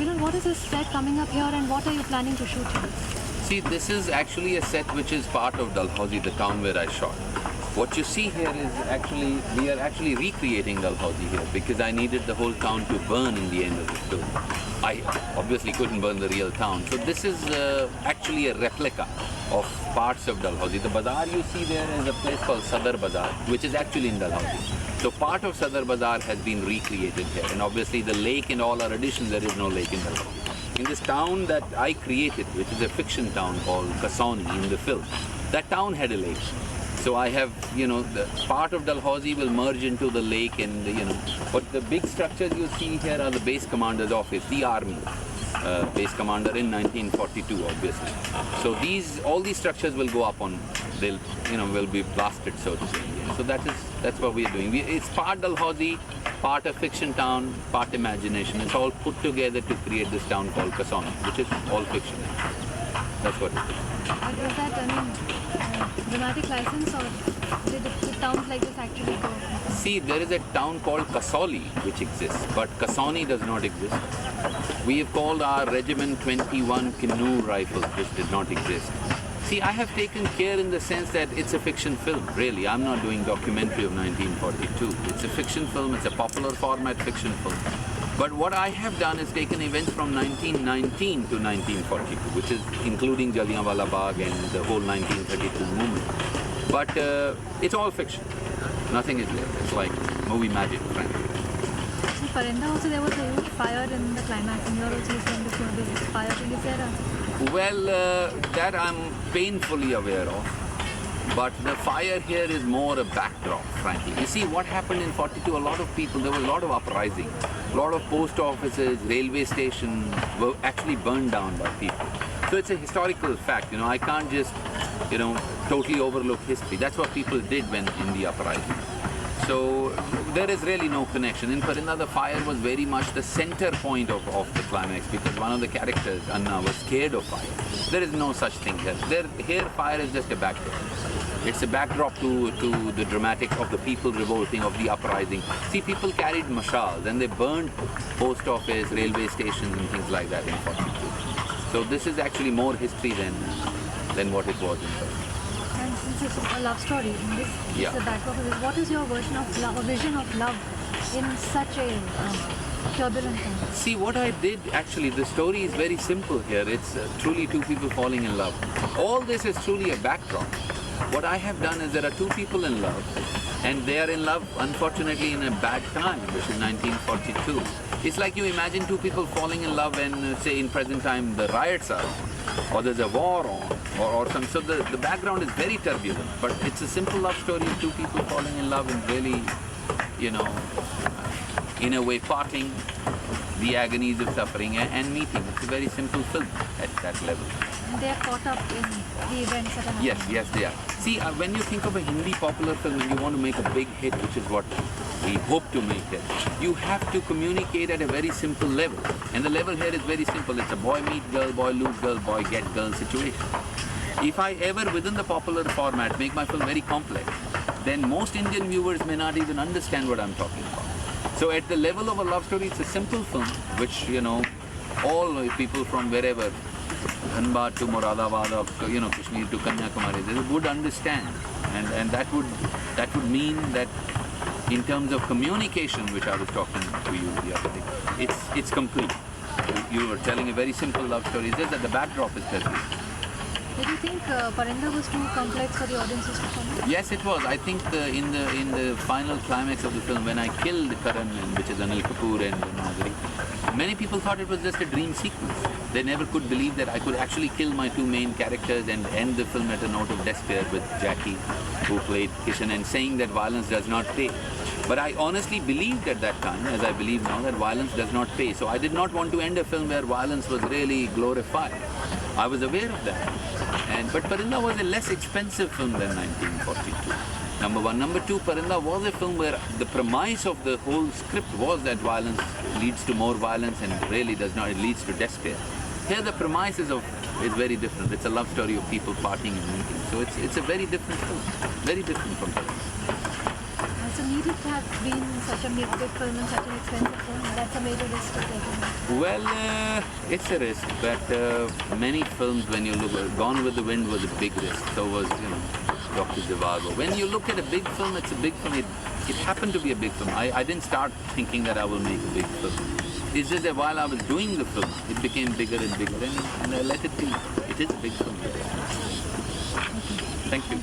Vinod, what is this set coming up here and what are you planning to shoot here? See, this is actually a set which is part of Dalhousie, the town where I shot. What you see here is actually, we are actually recreating Dalhousie here because I needed the whole town to burn in the end of the film. I obviously couldn't burn the real town. So this is actually a replica of parts of Dalhousie. The bazaar you see there is a place called Sadar Bazar, which is actually in Dalhousie. So part of Sadar Bazar has been recreated here. And obviously the lake in all our editions, there is no lake in Dalhousie. In this town that I created, which is a fiction town called Kasouni in the film, that town had a lake. So I have, the part of Dalhousie will merge into the lake and, but the big structures you see here are the base commander's office, the army base commander in 1942, obviously. So all these structures will go up will be blasted, so to say. So that's what we are doing. It's part Dalhousie, part a fiction town, part imagination. It's all put together to create this town called Kasouni, which is all fiction. That's what it is. Was that, dramatic license or did towns like this actually go? See, there is a town called Kasouni which exists, but Kasouni does not exist. We have called our regiment 21 canoe rifles, which did not exist. See, I have taken care in the sense that it's a fiction film, really. I'm not doing documentary of 1942. It's a fiction film, it's a popular format fiction film. But what I have done is taken events from 1919 to 1942, which is including Jallianwala Bagh and the whole 1932 movement. But it's all fiction. Nothing is real. It's like movie magic, frankly. In Parinda also there was a huge fire in the climax, and you're also saying there's going to be fire. Is there a... Well, that I'm painfully aware of. But the fire here is more a backdrop, frankly. You see, what happened in 42, a lot of people, there was a lot of uprising. A lot of post offices, railway stations were actually burned down by people. So it's a historical fact, I can't just, totally overlook history. That's what people did when in the uprising. So there is really no connection. In Parinda, the fire was very much the center point of the climax because one of the characters, Anna, was scared of fire. There is no such thing here. Here, fire is just a backdrop. It's a backdrop to the dramatic of the people revolting, of the uprising. See, people carried mashals and they burned post office, railway stations and things like that in 42. So this is actually more history than what it was in 42. And since it's a love story, in this, yeah. The backdrop of it, what is your version of love, or vision of love in such a turbulent time? See, what I did actually, the story is very simple here. It's truly two people falling in love. All this is truly a backdrop. What I have done is there are two people in love, and they are in love, unfortunately, in a bad time, which is 1942. It's like you imagine two people falling in love and, say, in present time, the riots are on, or there's a war on, or some. So the background is very turbulent, but it's a simple love story of two people falling in love and really, in a way, parting, the agonies of suffering and meeting. It's a very simple film at that level. And they are caught up in the events that are happening. Yes, they are. See, when you think of a Hindi popular film and you want to make a big hit, which is what we hope to make it, you have to communicate at a very simple level. And the level here is very simple. It's a boy meet girl, boy lose girl, boy get girl situation. If I ever, within the popular format, make my film very complex, then most Indian viewers may not even understand what I'm talking about. So at the level of a love story, it's a simple film, which, all people from wherever, Dhanbad to Moradabad, Kashmir to Kanyakumari, they would understand. And that would mean that in terms of communication, which I was talking to you the other day, it's complete. You were telling a very simple love story. It's just that the backdrop is perfect. Did you think Parinda was too complex for the audiences to follow? Yes, it was. I think in the final climax of the film, when I killed Karan, which is Anil Kapoor and Madhuri, many people thought it was just a dream sequence. They never could believe that I could actually kill my two main characters and end the film at a note of despair with Jackie, who played Kishan, and saying that violence does not pay. But I honestly believed at that time, as I believe now, that violence does not pay. So I did not want to end a film where violence was really glorified. I was aware of that. But Parinda was a less expensive film than 1942. Number one. Number two, Parinda was a film where the premise of the whole script was that violence leads to more violence and really does not, it leads to despair. Here the premise is very different. It's a love story of people parting and meeting. So it's a very different film, very different from Parinda. So So needed to have been such a big film and such an expensive film. That's a major risk to take. Well, it's a risk, but many films, when you look, Gone with the Wind was a big risk. So was, Dr. Zhivago. When you look at a big film, it's a big film. It happened to be a big film. I didn't start thinking that I will make a big film. It's just that while I was doing the film, it became bigger and bigger, and I let it be. It is a big film. Thank you.